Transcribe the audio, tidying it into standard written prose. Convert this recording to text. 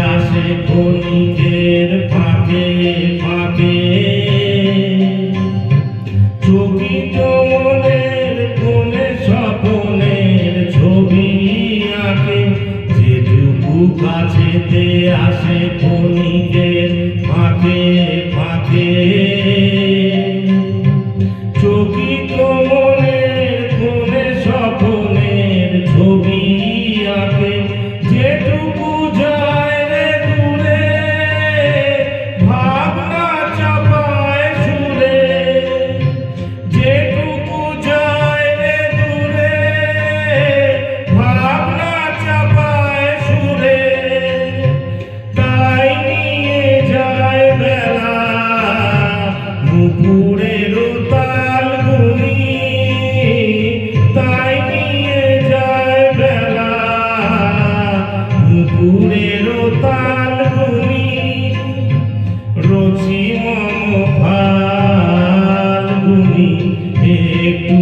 আসে ক্ষণিকের ফাঁকে ফাঁকে চকিত মনের কোণে স্বপনের ছবি আঁকে যেটুকু কাছেতে আসে ক্ষণিকের ফাঁকে ফাঁকে চকিত মনের কোণে স্বপনের ছবি আঁকে যেটুকু যায় রে দূরে ভাবনা চাপায় সুরে যেটুকু যায় রে দূরে ভাবনা চাপায় সুরে তাই নিয়ে যায় বেলা নুপুরের তাল গুনি তাই নিয়ে যায় বেলা নুপুরের তাল গুনি রচি মম ফাল্গুনি একটু